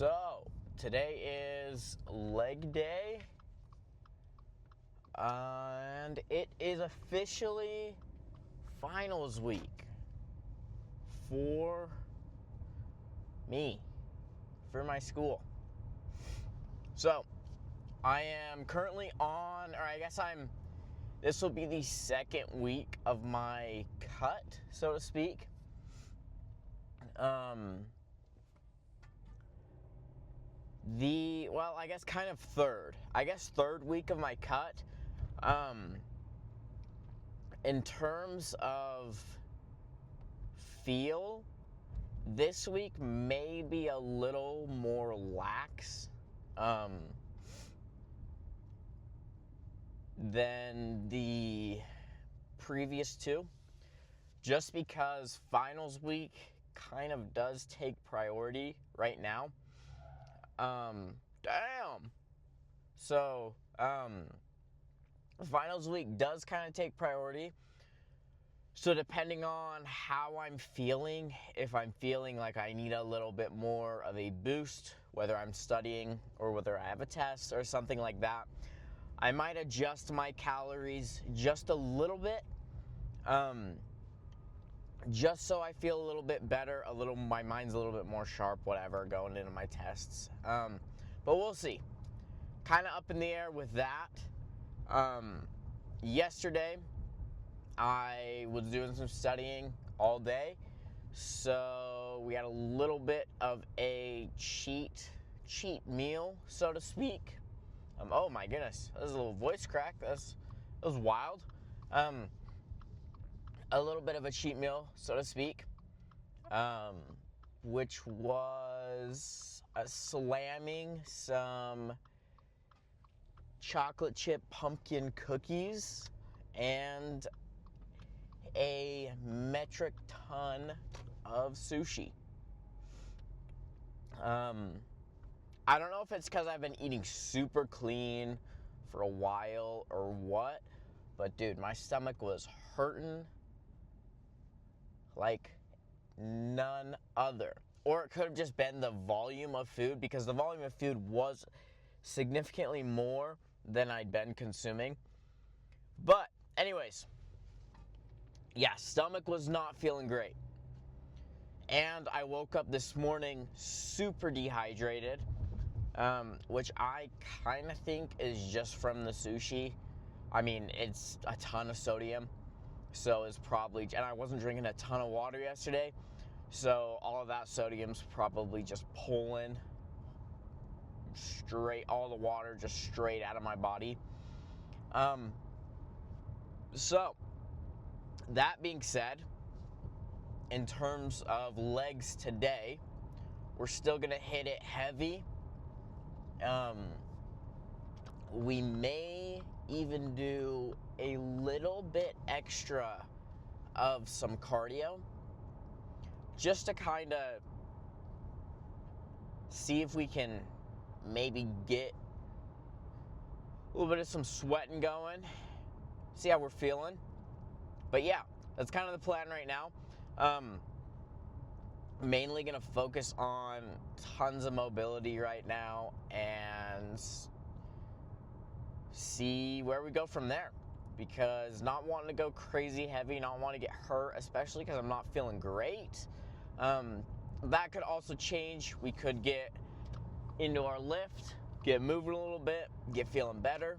So, today is leg day, and it is officially finals week for me, for my school. So, I am currently on, or I guess this will be the second week of my cut, so to speak. I guess kind of third. I guess third week of my cut. In terms of feel, this week may be a little more lax than the previous two. Just because finals week kind of does take priority right now. So, finals week does kind of take priority. So depending on how I'm feeling, if I'm feeling like I need a little bit more of a boost, whether I'm studying or whether I have a test or something like that, I might adjust my calories just a little bit. Just so I feel a little bit better, my mind's a little bit more sharp, whatever, going into my tests. But we'll see. Kind of up in the air with that. Yesterday, I was doing some studying all day, so we had a little bit of a cheat meal, so to speak. Oh my goodness, that was a little voice crack. That was wild. A little bit of a cheat meal, so to speak, which was slamming some chocolate chip pumpkin cookies and a metric ton of sushi. I don't know if it's because I've been eating super clean for a while or what, but dude, my stomach was hurting like none other. Or it could have just been the volume of food, because the volume of food was significantly more than I'd been consuming. But anyways, yeah, stomach was not feeling great. And I woke up this morning super dehydrated, which I kind of think is just from the sushi. I mean, it's a ton of sodium. So it's probably, and I wasn't drinking a ton of water yesterday, so all of that sodium's probably just pulling all the water just straight out of my body. So that being said, in terms of legs today, we're still gonna hit it heavy. We may even do a little bit extra of some cardio, just to kind of see if we can maybe get a little bit of some sweating going, see how we're feeling. But yeah, that's kind of the plan right now. Mainly gonna focus on tons of mobility right now and see where we go from there, because not wanting to go crazy heavy, not wanting to get hurt, especially because I'm not feeling great. That could also change. We could get into our lift, get moving a little bit, get feeling better.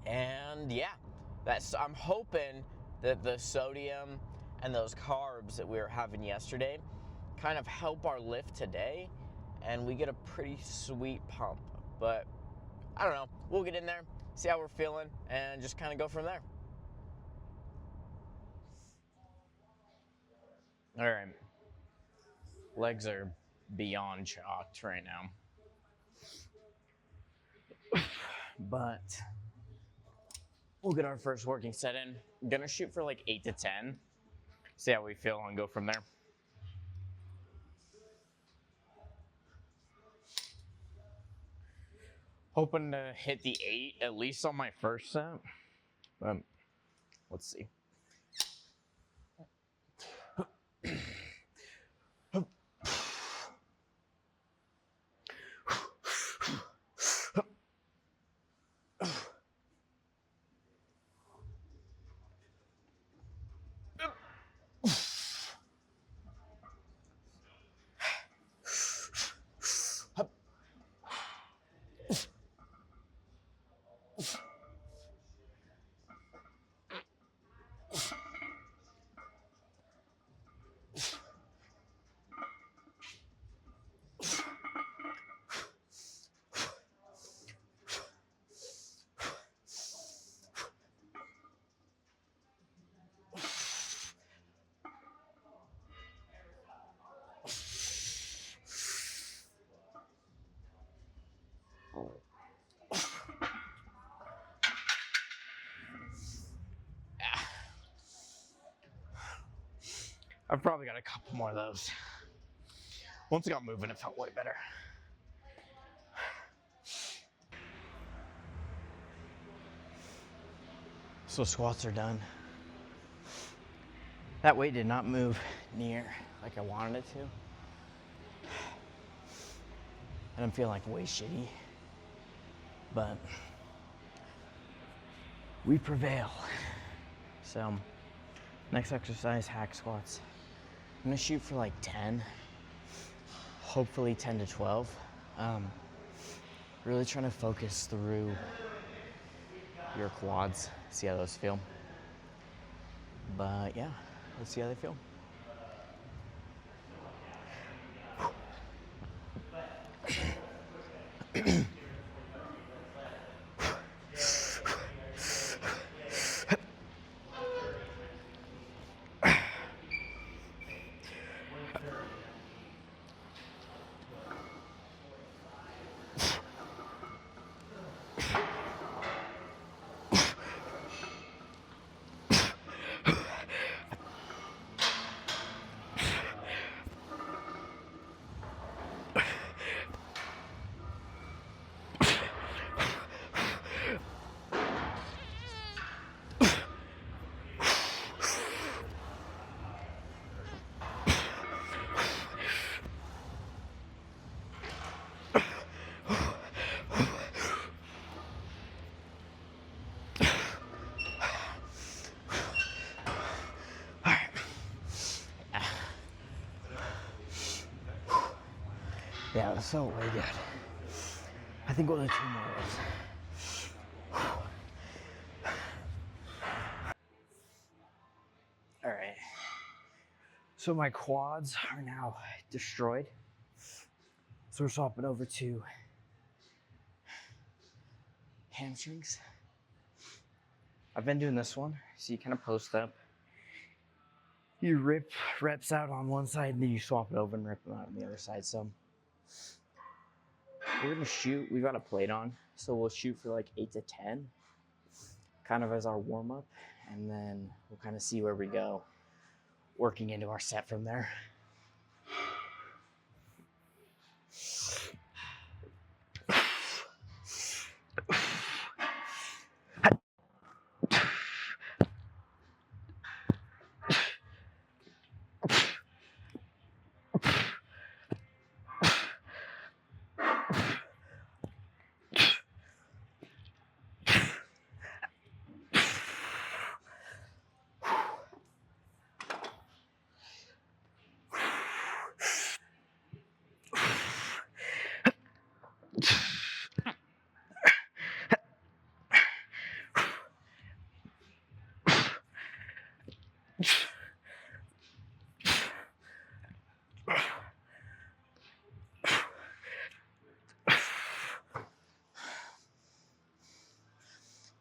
And yeah, I'm hoping that the sodium and those carbs that we were having yesterday kind of help our lift today, and we get a pretty sweet pump. But I don't know, we'll get in there, see how we're feeling, and just kind of go from there. All right, legs are beyond chalked right now, but we'll get our first working set in. I'm gonna shoot for like 8 to 10, see how we feel, and go from there. Hoping to hit the 8 at least on my first set. Let's see. I've probably got a couple more of those. Once I got moving, it felt way better. So squats are done. That weight did not move near like I wanted it to. And I'm feeling like way shitty. But we prevail. So next exercise, hack squats. I'm gonna shoot for like 10, hopefully 10 to 12. Really trying to focus through your quads, see how those feel. But yeah, let's see how they feel. Yeah, that felt way good. I think we'll do 2 more of those. All right. So my quads are now destroyed. So we're swapping over to hamstrings. I've been doing this one. So you kind of post up. You rip reps out on one side and then you swap it over and rip them out on the other side. So we're gonna shoot, we've got a plate on. So we'll shoot for like 8 to 10, kind of as our warm up. And then we'll kind of see where we go, working into our set from there.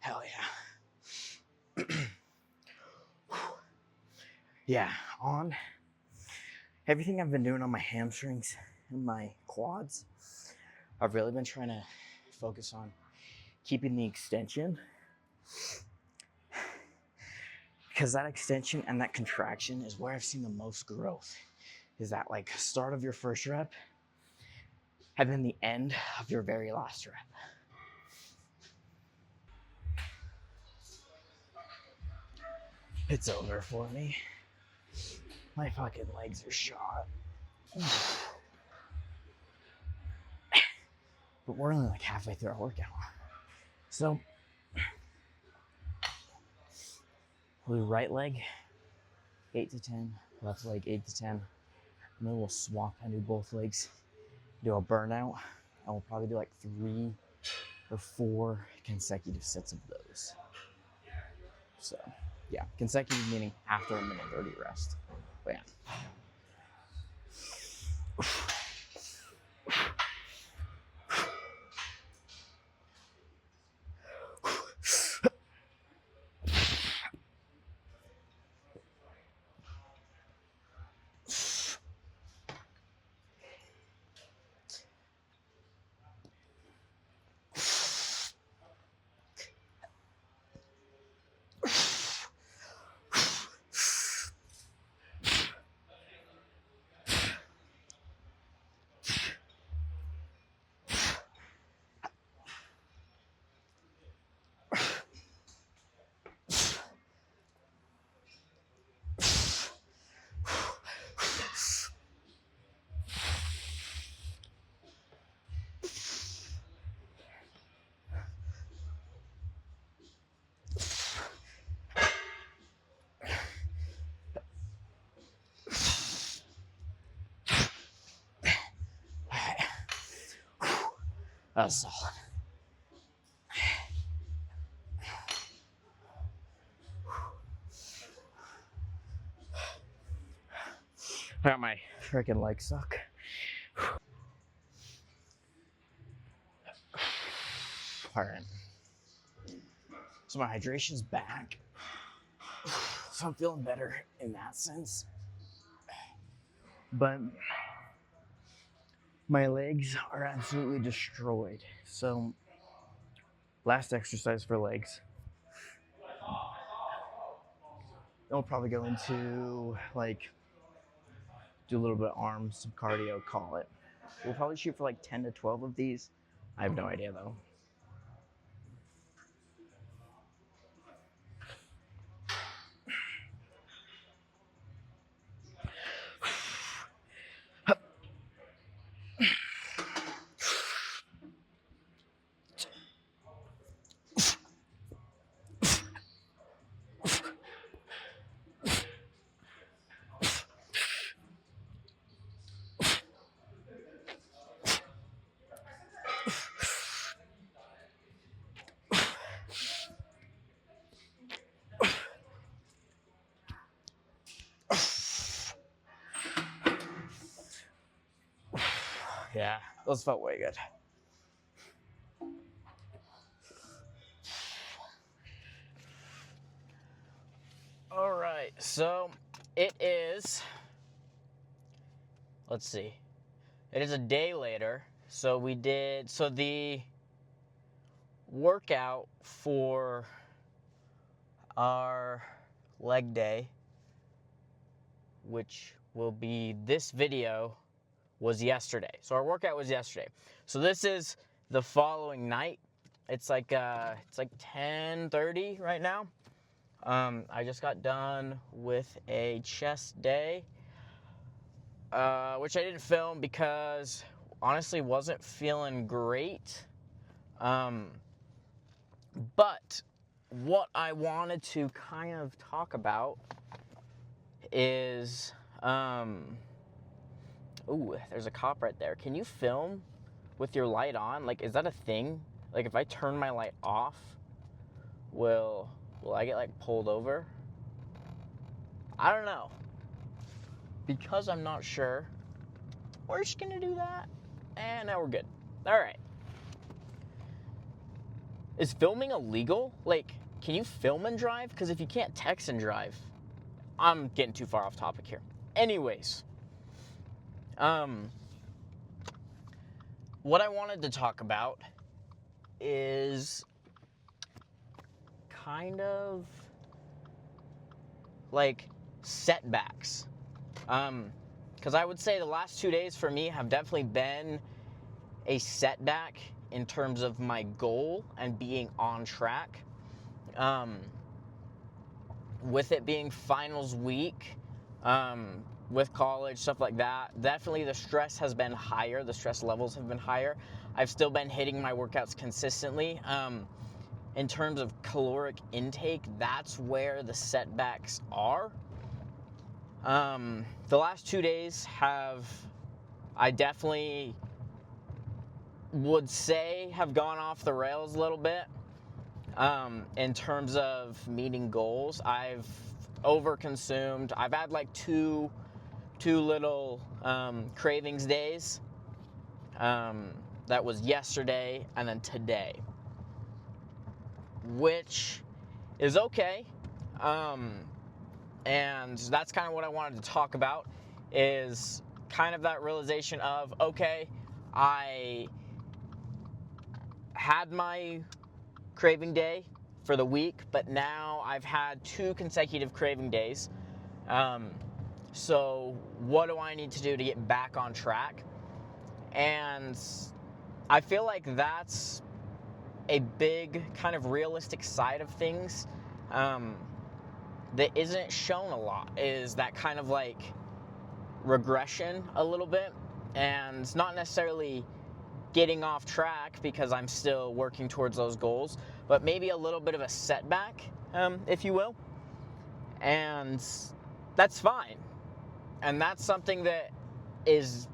Hell yeah. Yeah, on everything I've been doing on my hamstrings and my quads, I've really been trying to focus on keeping the extension, because that extension and that contraction is where I've seen the most growth, is that like start of your first rep and then the end of your very last rep. It's over for me. My fucking legs are shot. But we're only like halfway through our workout. So, we'll do right leg, 8 to 10, left leg, 8 to 10. And then we'll swap and do both legs, do a burnout, and we'll probably do like 3 or 4 consecutive sets of those. So, yeah, consecutive meaning after a minute 30 rest. But yeah. That's solid. I got my freaking legs suck. All right. So my hydration's back. So I'm feeling better in that sense. But my legs are absolutely destroyed. So last exercise for legs. Then we'll probably go into like do a little bit of arms, some cardio, call it. We'll probably shoot for like 10 to 12 of these. I have no idea though. Yeah, those felt way good. All right, so it is, let's see, it is a day later. So the workout for our leg day, which will be this video, was yesterday. So our workout was yesterday. So this is the following night. It's like 10:30 right now. I just got done with a chest day, which I didn't film because honestly wasn't feeling great. But what I wanted to kind of talk about is, ooh, there's a cop right there. Can you film with your light on? Like, is that a thing? Like, if I turn my light off, will I get like pulled over? I don't know. Because I'm not sure, we're just gonna do that. And now we're good. All right. Is filming illegal? Like, can you film and drive? Because if you can't text and drive, I'm getting too far off topic here. Anyways, what I wanted to talk about is kind of like setbacks. Because I would say the last 2 days for me have definitely been a setback in terms of my goal and being on track. With it being finals week, with college, stuff like that, definitely the stress has been higher. The stress levels have been higher. I've still been hitting my workouts consistently. In terms of caloric intake, that's where the setbacks are. The last 2 days I definitely would say have gone off the rails a little bit. In terms of meeting goals, I've overconsumed. I've had like two little cravings days. That was yesterday and then today, which is okay. And that's kind of what I wanted to talk about, is kind of that realization of, okay, I had my craving day for the week, but now I've had 2 consecutive craving days. So what do I need to do to get back on track? And I feel like that's a big kind of realistic side of things that isn't shown a lot, is that kind of like regression a little bit, and not necessarily getting off track because I'm still working towards those goals, but maybe a little bit of a setback, if you will. And that's fine. And that's something that is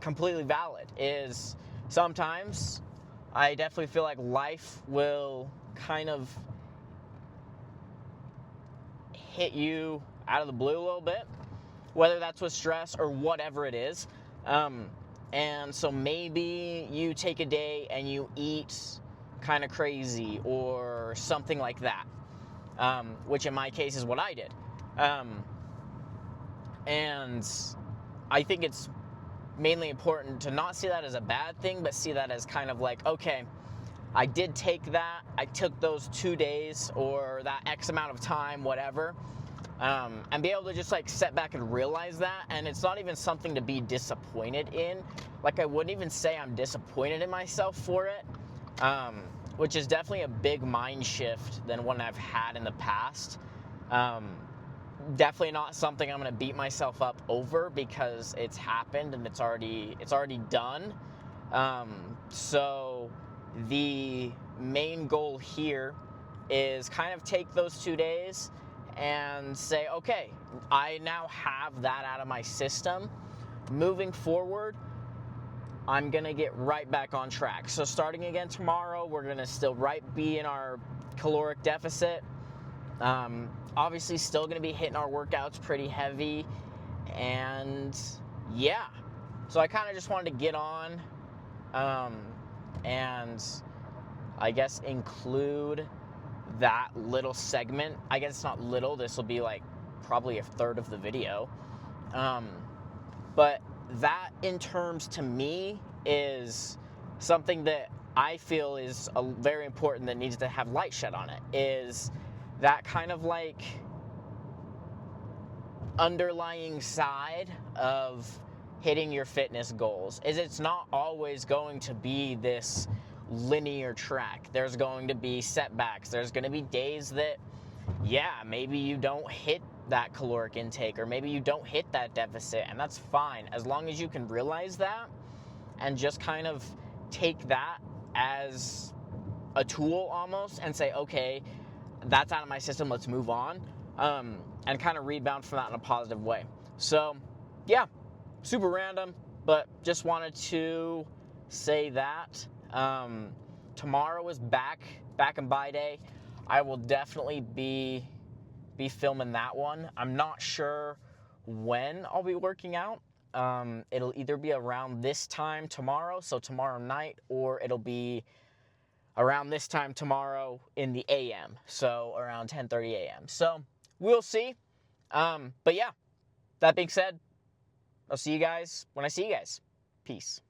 completely valid, is sometimes I definitely feel like life will kind of hit you out of the blue a little bit, whether that's with stress or whatever it is. And so maybe you take a day and you eat kind of crazy or something like that, which in my case is what I did. And I think it's mainly important to not see that as a bad thing, but see that as kind of like, okay, I did take that, I took those 2 days or that X amount of time, whatever, and be able to just like sit back and realize that. And it's not even something to be disappointed in. Like, I wouldn't even say I'm disappointed in myself for it, which is definitely a big mind shift than one I've had in the past. Definitely not something I'm gonna beat myself up over, because it's happened and it's already done. So the main goal here is kind of take those 2 days and say, okay, I now have that out of my system. Moving forward, I'm gonna get right back on track. So starting again tomorrow, we're gonna still be in our caloric deficit. Obviously still gonna be hitting our workouts pretty heavy, and yeah. So I kind of just wanted to get on, and I guess include that little segment. I guess it's not little, this will be like probably a third of the video. But that, in terms to me, is something that I feel is very important, that needs to have light shed on it, is that kind of like underlying side of hitting your fitness goals. Is it's not always going to be this linear track. There's going to be setbacks. There's going to be days that, yeah, maybe you don't hit that caloric intake, or maybe you don't hit that deficit, and that's fine, as long as you can realize that and just kind of take that as a tool almost and say, okay, that's out of my system, let's move on, and kind of rebound from that in a positive way. So yeah, super random, but just wanted to say that. Tomorrow is back and by day. I will definitely be filming that one. I'm not sure when I'll be working out. It'll either be around this time tomorrow, so tomorrow night, or it'll be around this time tomorrow in the AM, so around 10:30 a.m. So we'll see. But yeah, that being said, I'll see you guys when I see you guys. Peace.